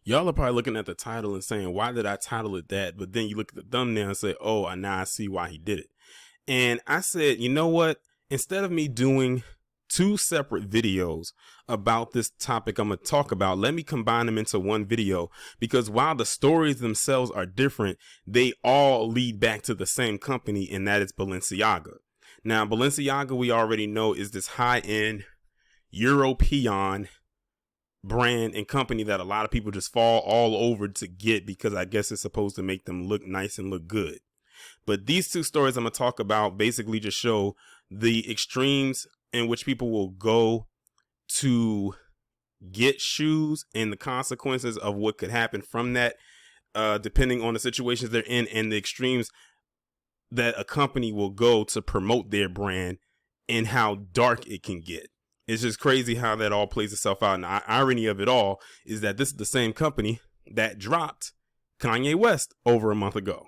Y'all are probably looking at the title and saying, why did I title it that? But then you look at the thumbnail and say, oh, now I see why he did it. And I said, you know what? Instead of me doing two separate videos about this topic I'm going to talk about, let me combine them into one video, because while the stories themselves are different, they all lead back to the same company, and that is Balenciaga. Now, Balenciaga, we already know, is this high-end European brand and company that a lot of people just fall all over to get, because I guess it's supposed to make them look nice and look good. But these two stories I'm going to talk about basically just show the extremes in which people will go to get shoes and the consequences of what could happen from that, depending on the situations they're in, and the extremes that a company will go to promote their brand and how dark it can get. It's just crazy how that all plays itself out. And the irony of it all is that this is the same company that dropped Kanye West over a month ago.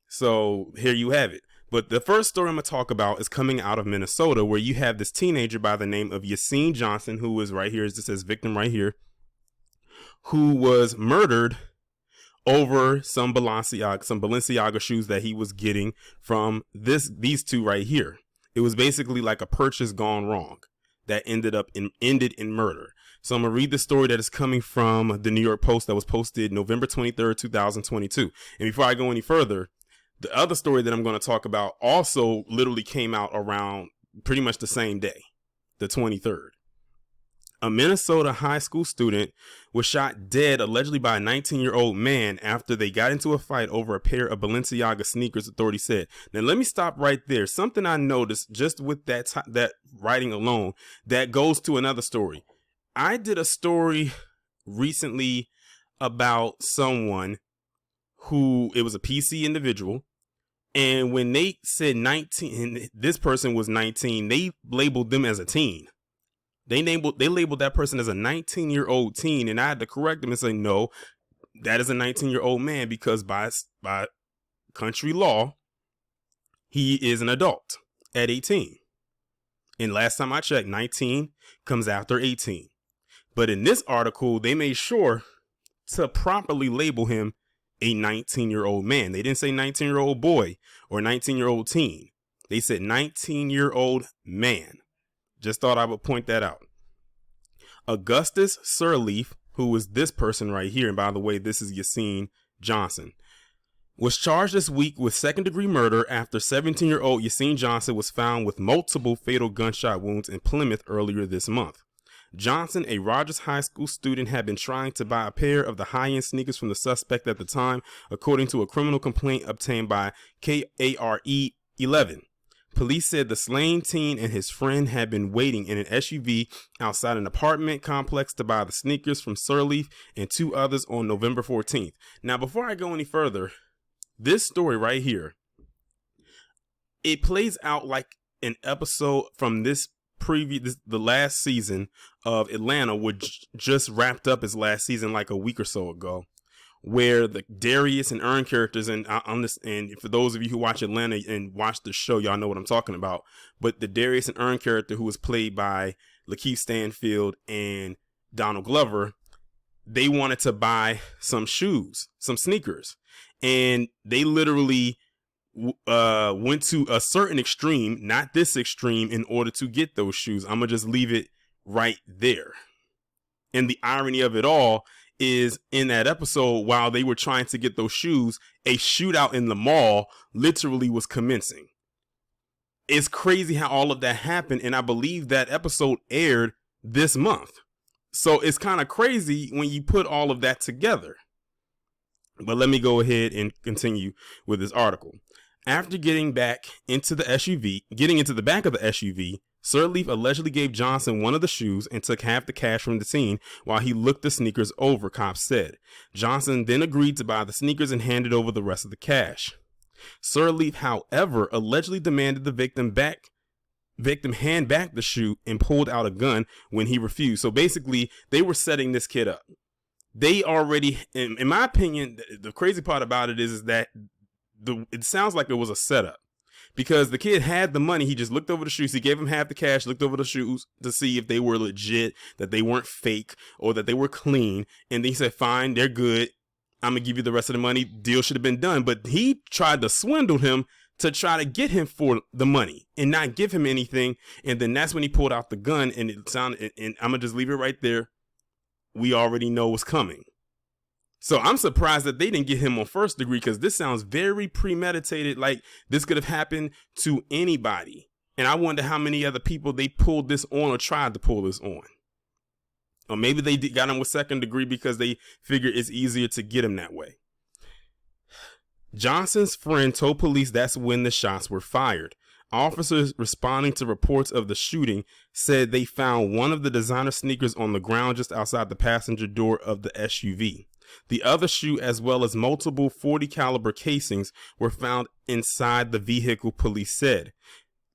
So here you have it. But the first story I'm going to talk about is coming out of Minnesota, where you have this teenager by the name of Yassine Johnson, who is right here, as it says victim right here, who was murdered over some Balenciaga shoes that he was getting from these two right here. It was basically like a purchase gone wrong that ended in murder. So I'm going to read the story that is coming from the New York Post that was posted November 23rd, 2022. And before I go any further, the other story that I'm going to talk about also literally came out around pretty much the same day, the 23rd. A Minnesota high school student was shot dead allegedly by a 19-year-old man after they got into a fight over a pair of Balenciaga sneakers, authorities said. Now, let me stop right there. Something I noticed just with that writing alone that goes to another story. I did a story recently about someone who, it was a PC individual, and when they said 19, and this person was 19, they labeled them as a teen. They labeled that person as a 19-year-old teen, and I had to correct them and say, no, that is a 19-year-old man, because by country law, he is an adult at 18. And last time I checked, 19 comes after 18. But in this article, they made sure to properly label him a 19-year-old man. They didn't say 19-year-old boy or 19-year-old teen. They said 19-year-old man. Just thought I would point that out. Augustus Sirleaf, who was this person right here, and by the way, this is Yassine Johnson, was charged this week with second-degree murder after 17-year-old Yassine Johnson was found with multiple fatal gunshot wounds in Plymouth earlier this month. Johnson, a Rogers High School student, had been trying to buy a pair of the high-end sneakers from the suspect at the time, according to a criminal complaint obtained by KARE 11. Police said the slain teen and his friend had been waiting in an SUV outside an apartment complex to buy the sneakers from Sirleaf and two others on November 14th. Now, before I go any further, this story right here, it plays out like an episode from the last season of Atlanta, which just wrapped up its last season like a week or so ago, where the Darius and Earn characters, and for those of you who watch Atlanta and watch the show, y'all know what I'm talking about. But the Darius and Earn character, who was played by Lakeith Stanfield and Donald Glover, they wanted to buy some shoes, some sneakers, and they literally went to a certain extreme, not this extreme, in order to get those shoes. I'm gonna just leave it right there. And the irony of it all is, in that episode, while they were trying to get those shoes, a shootout in the mall literally was commencing. It's crazy how all of that happened, and I believe that episode aired this month. So it's kind of crazy when you put all of that together. But let me go ahead and continue with this article. After getting into the back of the SUV, Sirleaf allegedly gave Johnson one of the shoes and took half the cash from the scene while he looked the sneakers over, cops said. Johnson then agreed to buy the sneakers and handed over the rest of the cash. Sirleaf, however, allegedly demanded the victim hand back the shoe and pulled out a gun when he refused. So basically, they were setting this kid up. They already, in my opinion, the crazy part about it is that it sounds like it was a setup, because the kid had the money. He just looked over the shoes. He gave him half the cash, looked over the shoes to see if they were legit, that they weren't fake, or that they were clean. And then he said, fine, they're good. I'm going to give you the rest of the money. Deal should have been done. But he tried to swindle him to try to get him for the money and not give him anything. And then that's when he pulled out the gun, and it sounded, and I'm going to just leave it right there. We already know what's coming. So I'm surprised that they didn't get him on first degree, because this sounds very premeditated. Like this could have happened to anybody. And I wonder how many other people they pulled this on or tried to pull this on. Or maybe they got him with second degree because they figure it's easier to get him that way. Johnson's friend told police that's when the shots were fired. Officers responding to reports of the shooting said they found one of the designer sneakers on the ground just outside the passenger door of the SUV. The other shoe, as well as multiple .40 caliber casings, were found inside the vehicle, police said.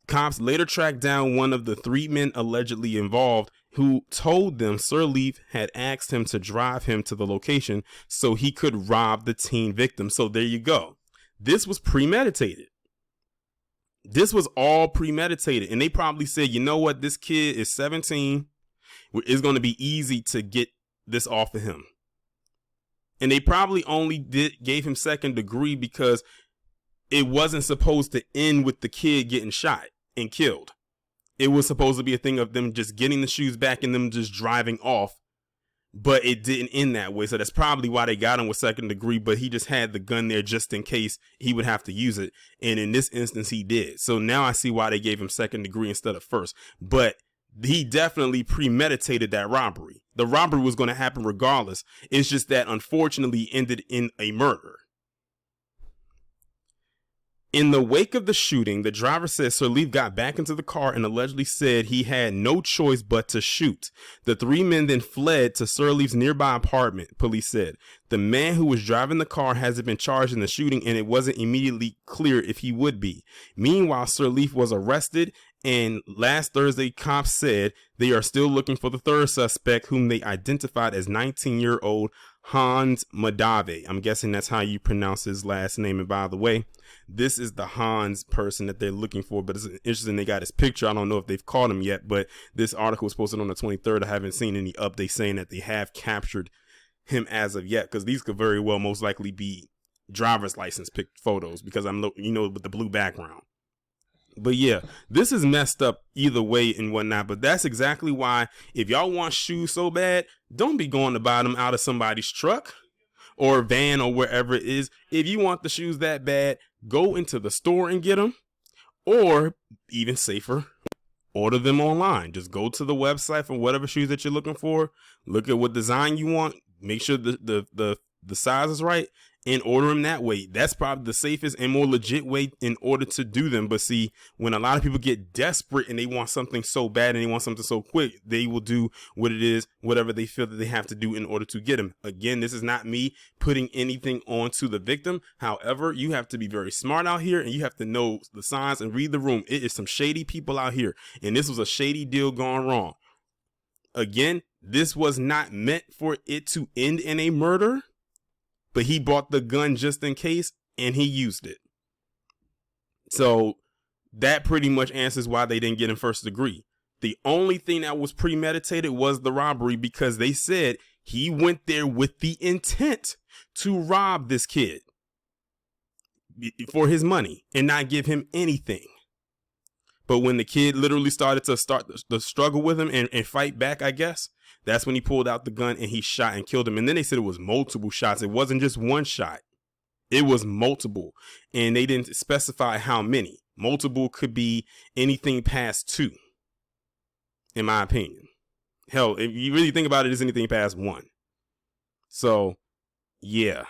Cops later tracked down one of the 3 men allegedly involved, who told them Sirleaf had asked him to drive him to the location so he could rob the teen victim. So there you go. This was premeditated. This was all premeditated. And they probably said, you know what? This kid is 17. It's going to be easy to get this off of him. And they probably only gave him second degree because it wasn't supposed to end with the kid getting shot and killed. It was supposed to be a thing of them just getting the shoes back and them just driving off. But it didn't end that way. So that's probably why they got him with second degree. But he just had the gun there just in case he would have to use it. And in this instance, he did. So now I see why they gave him second degree instead of first. But he definitely premeditated that robbery. The robbery was going to happen regardless. It's just that unfortunately ended in a murder. In the wake of the shooting, the driver says Sirleaf got back into the car and allegedly said he had no choice but to shoot. The 3 men then fled to Sirleaf's nearby apartment, police said. The man who was driving the car hasn't been charged in the shooting, and it wasn't immediately clear if he would be. Meanwhile, Sirleaf was arrested, and last Thursday, cops said they are still looking for the third suspect, whom they identified as 19-year-old Hans Madave. I'm guessing that's how you pronounce his last name. And by the way, this is the Hans person that they're looking for, but it's interesting they got his picture. I don't know if they've caught him yet, but this article was posted on the 23rd. I haven't seen any updates saying that they have captured him as of yet, because these could very well most likely be driver's license picked photos, because I'm, with the blue background. But yeah, this is messed up either way and whatnot. But that's exactly why, if y'all want shoes so bad, don't be going to buy them out of somebody's truck or van or wherever it is. If you want the shoes that bad, go into the store and get them. Or even safer, order them online. Just go to the website for whatever shoes that you're looking for. Look at what design you want. Make sure the size is right, and order them that way. That's probably the safest and more legit way in order to do them. But see, when a lot of people get desperate and they want something so bad and they want something so quick, they will do what it is, whatever they feel that they have to do in order to get them. Again, this is not me putting anything onto the victim. However, you have to be very smart out here, and you have to know the signs and read the room. It is some shady people out here, and this was a shady deal gone wrong. Again, this was not meant for it to end in a murder. But he bought the gun just in case, and he used it. So that pretty much answers why they didn't get him first degree. The only thing that was premeditated was the robbery, because they said he went there with the intent to rob this kid for his money and not give him anything. But when the kid literally started to the struggle with him and fight back, I guess, that's when he pulled out the gun and he shot and killed him. And then they said it was multiple shots. It wasn't just one shot. It was multiple. And they didn't specify how many. Multiple could be anything past 2, in my opinion. Hell, if you really think about it, it's anything past 1. So, yeah,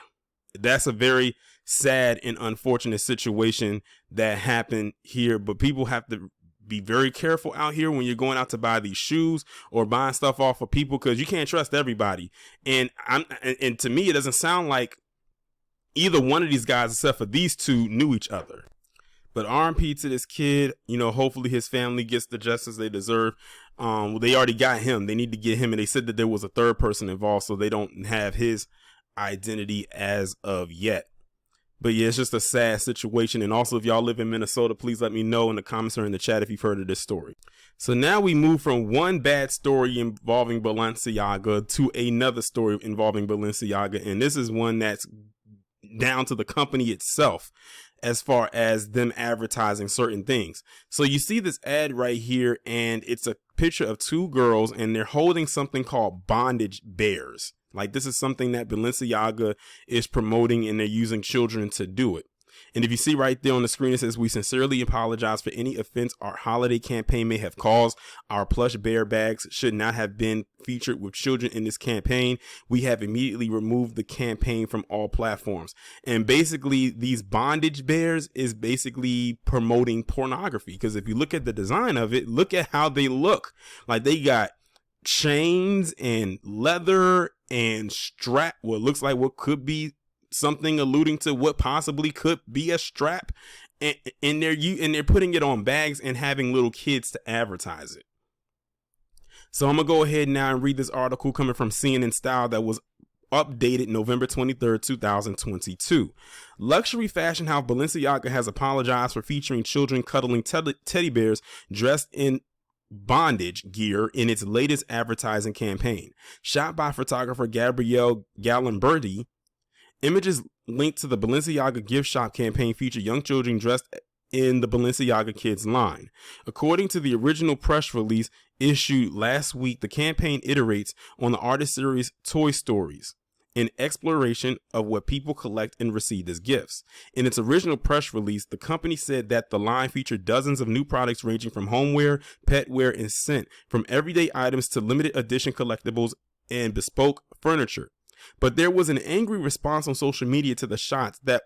that's a very sad and unfortunate situation that happened here. But people have to be very careful out here when you're going out to buy these shoes or buying stuff off of people, because you can't trust everybody. And to me, it doesn't sound like either one of these guys, except for these two, knew each other. But R.I.P. to this kid. Hopefully his family gets the justice they deserve. They already got him. They need to get him. And they said that there was a third person involved, so they don't have his identity as of yet. But yeah, it's just a sad situation. And also, if y'all live in Minnesota, please let me know in the comments or in the chat if you've heard of this story. So now we move from one bad story involving Balenciaga to another story involving Balenciaga. And this is one that's down to the company itself as far as them advertising certain things. So you see this ad right here, and it's a picture of two girls, and they're holding something called bondage bears. Like, this is something that Balenciaga is promoting, and they're using children to do it. And if you see right there on the screen, it says, "We sincerely apologize for any offense our holiday campaign may have caused. Our plush bear bags should not have been featured with children in this campaign. We have immediately removed the campaign from all platforms." And basically, these bondage bears is basically promoting pornography. Because if you look at the design of it, look at how they look. Like, they got chains and leather and strap, what looks like what could be something alluding to what possibly could be a strap, and they're putting it on bags and having little kids to advertise it. So I'm gonna go ahead now and read this article coming from CNN Style that was updated November 23rd, 2022. Luxury fashion house Balenciaga has apologized for featuring children cuddling teddy bears dressed in bondage gear in its latest advertising campaign. Shot by photographer Gabrielle Galimberti, images linked to the Balenciaga gift shop campaign feature young children dressed in the Balenciaga Kids line. According to the original press release issued last week, the campaign iterates on the artist series Toy Stories, an exploration of what people collect and receive as gifts. In its original press release, the company said that the line featured dozens of new products ranging from homeware, petware, and scent, from everyday items to limited edition collectibles and bespoke furniture. But there was an angry response on social media to the shots that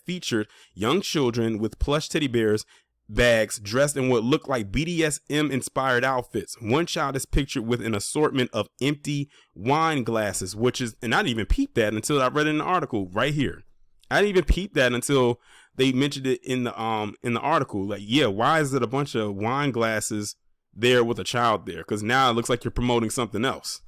featured young children with plush teddy bears bags dressed in what looked like BDSM inspired outfits. One child is pictured with an assortment of empty wine glasses, and I didn't even peep that until I read it in the article right here. I didn't even peep that until they mentioned it in the article. Like, yeah, why is it a bunch of wine glasses there with a child there? Because now it looks like you're promoting something else.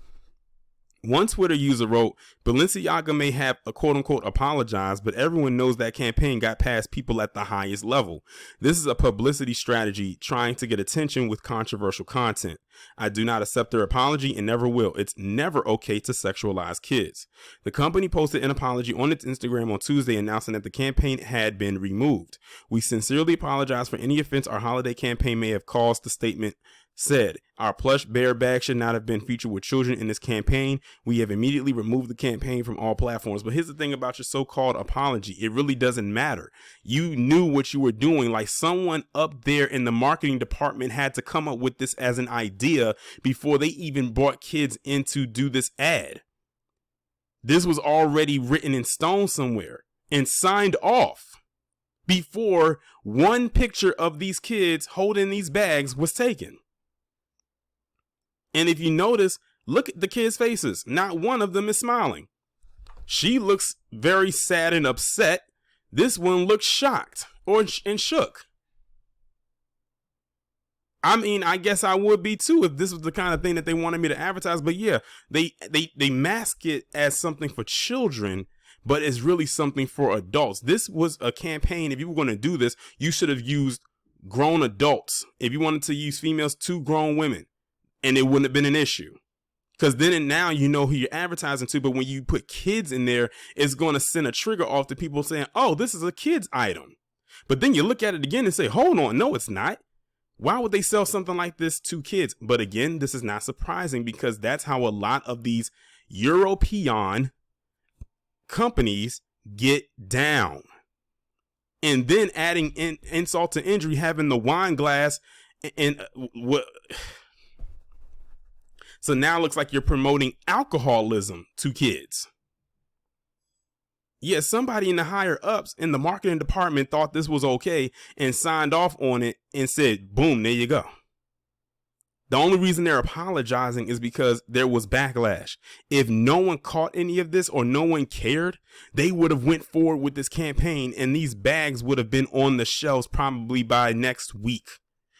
One Twitter user wrote, "Balenciaga may have a quote-unquote apologized, but everyone knows that campaign got past people at the highest level. This is a publicity strategy trying to get attention with controversial content. I do not accept their apology and never will. It's never okay to sexualize kids." The company posted an apology on its Instagram on Tuesday announcing that the campaign had been removed. "We sincerely apologize for any offense our holiday campaign may have caused," the statement said. "Our plush bear bag should not have been featured with children in this campaign. We have immediately removed the campaign from all platforms." But here's the thing about your so-called apology. It really doesn't matter. You knew what you were doing. Like, someone up there in the marketing department had to come up with this as an idea before they even brought kids in to do this ad. This was already written in stone somewhere and signed off before one picture of these kids holding these bags was taken. And if you notice, look at the kids' faces. Not one of them is smiling. She looks very sad and upset. This one looks shocked and shook. I mean, I guess I would be too if this was the kind of thing that they wanted me to advertise. But yeah, they mask it as something for children, but it's really something for adults. This was a campaign. If you were going to do this, you should have used grown adults. If you wanted to use females, 2 grown women. And it wouldn't have been an issue, because then and now you know who you're advertising to. But when you put kids in there, it's going to send a trigger off to people saying, "Oh, this is a kid's item." But then you look at it again and say, "Hold on, no, it's not. Why would they sell something like this to kids?" But again, this is not surprising, because that's how a lot of these European companies get down. And then adding in insult to injury, having the wine glass and what. So now it looks like you're promoting alcoholism to kids. Yeah, somebody in the higher ups in the marketing department thought this was okay and signed off on it and said, boom, there you go. The only reason they're apologizing is because there was backlash. If no one caught any of this or no one cared, they would have went forward with this campaign, and these bags would have been on the shelves probably by next week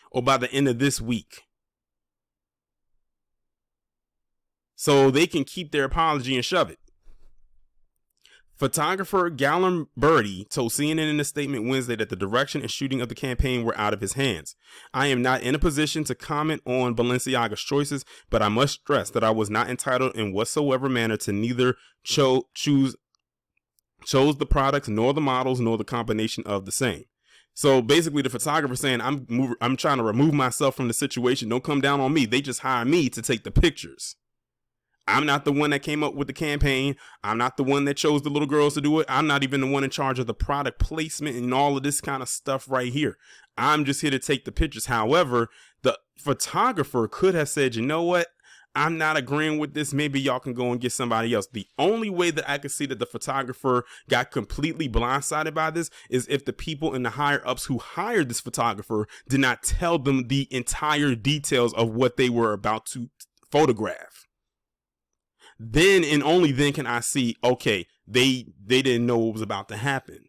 or by the end of this week. So they can keep their apology and shove it. Photographer Galen Birdie told CNN in a statement Wednesday that the direction and shooting of the campaign were out of his hands. I am not in a position to comment on Balenciaga's choices, but I must stress that I was not entitled in whatsoever manner to neither chose the products, nor the models, nor the combination of the same. So basically the photographer saying, I'm trying to remove myself from the situation. Don't come down on me. They just hire me to take the pictures. I'm not the one that came up with the campaign. I'm not the one that chose the little girls to do it. I'm not even the one in charge of the product placement and all of this kind of stuff right here. I'm just here to take the pictures. However, the photographer could have said, you know what? I'm not agreeing with this. Maybe y'all can go and get somebody else. The only way that I could see that the photographer got completely blindsided by this is if the people in the higher ups who hired this photographer did not tell them the entire details of what they were about to photograph. Then and only then can I see, okay, they didn't know what was about to happen.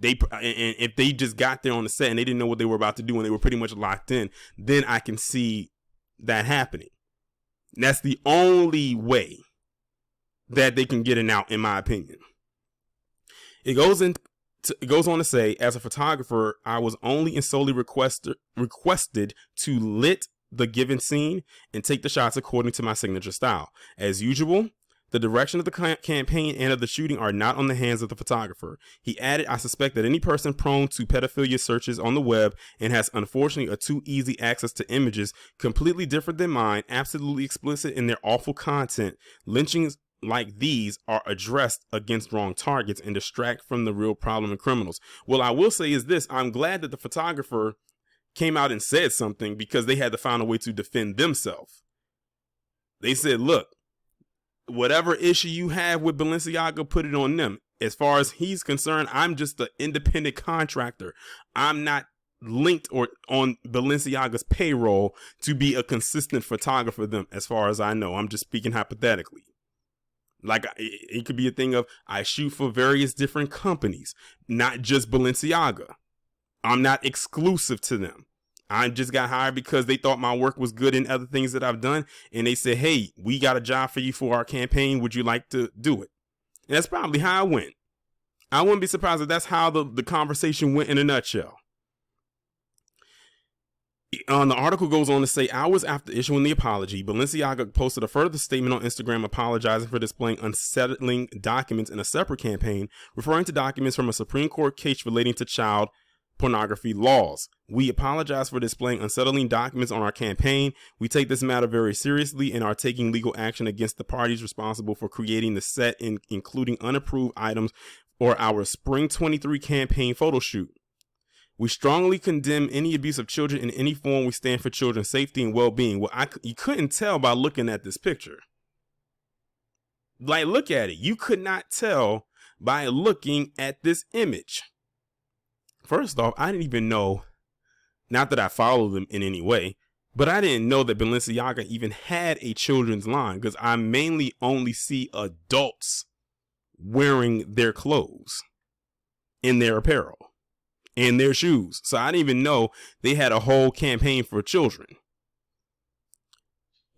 And if they just got there on the set and they didn't know what they were about to do and they were pretty much locked in, then I can see that happening. And that's the only way that they can get an out, in my opinion. It goes on to say, as a photographer, I was only and solely requested to lit the given scene and take the shots according to my signature style. As usual, the direction of the campaign and of the shooting are not on the hands of the photographer. He added, I suspect that any person prone to pedophilia searches on the web and has unfortunately a too easy access to images completely different than mine, absolutely explicit in their awful content, lynchings like these are addressed against wrong targets and distract from the real problem and criminals. Well, I will say is this, I'm glad that the photographer came out and said something because they had to find a way to defend themselves. They said, look, whatever issue you have with Balenciaga, put it on them. As far as he's concerned, I'm just an independent contractor. I'm not linked or on Balenciaga's payroll to be a consistent photographer for them, as far as I know. I'm just speaking hypothetically. Like, it could be a thing of, I shoot for various different companies, not just Balenciaga. I'm not exclusive to them. I just got hired because they thought my work was good in other things that I've done. And they said, hey, we got a job for you for our campaign. Would you like to do it? And that's probably how it went. I wouldn't be surprised if that's how the conversation went in a nutshell. The article goes on to say, hours after issuing the apology, Balenciaga posted a further statement on Instagram apologizing for displaying unsettling documents in a separate campaign, referring to documents from a Supreme Court case relating to child pornography laws. We apologize for displaying unsettling documents on our campaign. We take this matter very seriously and are taking legal action against the parties responsible for creating the set, including unapproved items or our Spring 23 campaign photo shoot. We strongly condemn any abuse of children in any form. We stand for children's safety and well-being. Well, you couldn't tell by looking at this picture. Like, look at it. You could not tell by looking at this image. First off, I didn't even know, not that I follow them in any way, but I didn't know that Balenciaga even had a children's line, because I mainly only see adults wearing their clothes in their apparel and their shoes. So I didn't even know they had a whole campaign for children.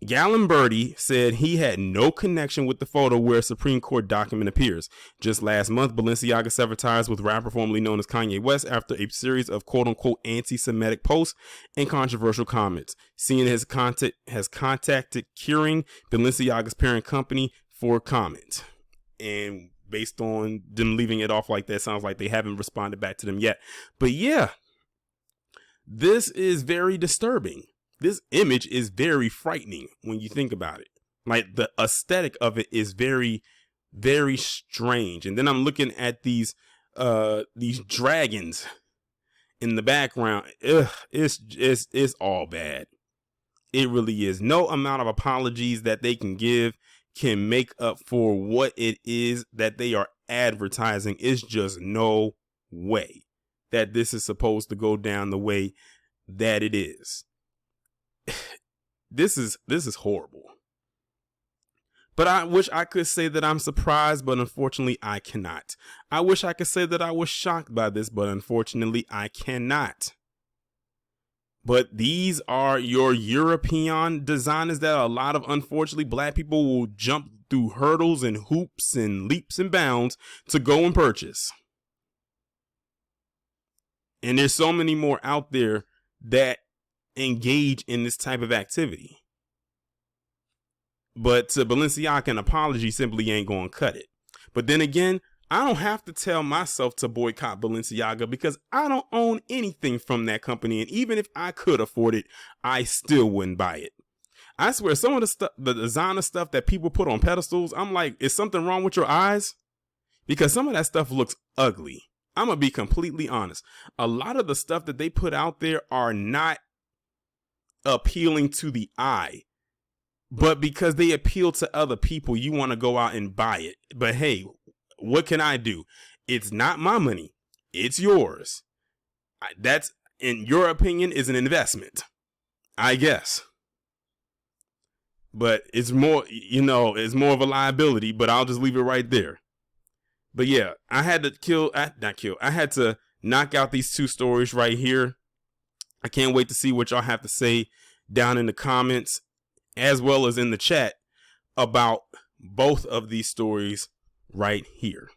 Galen Birdie said he had no connection with the photo where a Supreme Court document appears. Just last month, Balenciaga severed ties with rapper formerly known as Kanye West after a series of quote-unquote anti-Semitic posts and controversial comments. CNN has contacted Kering, Balenciaga's parent company, for comment. And based on them leaving it off like that, sounds like they haven't responded back to them yet. But yeah, this is very disturbing. This image is very frightening when you think about it. Like, the aesthetic of it is very, very strange. And then I'm looking at these dragons in the background. Ugh, it's all bad. It really is. No amount of apologies that they can give can make up for what it is that they are advertising. It's just no way that this is supposed to go down the way that it is. This is horrible. But I wish I could say that I'm surprised, but unfortunately I cannot. I wish I could say that I was shocked by this, but unfortunately I cannot. But these are your European designers that a lot of, unfortunately, black people will jump through hurdles and hoops and leaps and bounds to go and purchase. And there's so many more out there that engage in this type of activity. But to Balenciaga, an apology simply ain't going to cut it. But then again, I don't have to tell myself to boycott Balenciaga because I don't own anything from that company. And even if I could afford it, I still wouldn't buy it. I swear, some of the stuff, the designer stuff that people put on pedestals, I'm like, is something wrong with your eyes? Because some of that stuff looks ugly. I'm going to be completely honest. A lot of the stuff that they put out there are not appealing to the eye. But because they appeal to other people, you want to go out and buy it. But hey, what can I do? It's not my money. It's yours. That's, in your opinion, is an investment, I guess. But it's more, it's more of a liability, but I'll just leave it right there. But yeah, I had to I had to knock out these two stories right here. I can't wait to see what y'all have to say down in the comments, as well as in the chat, about both of these stories right here.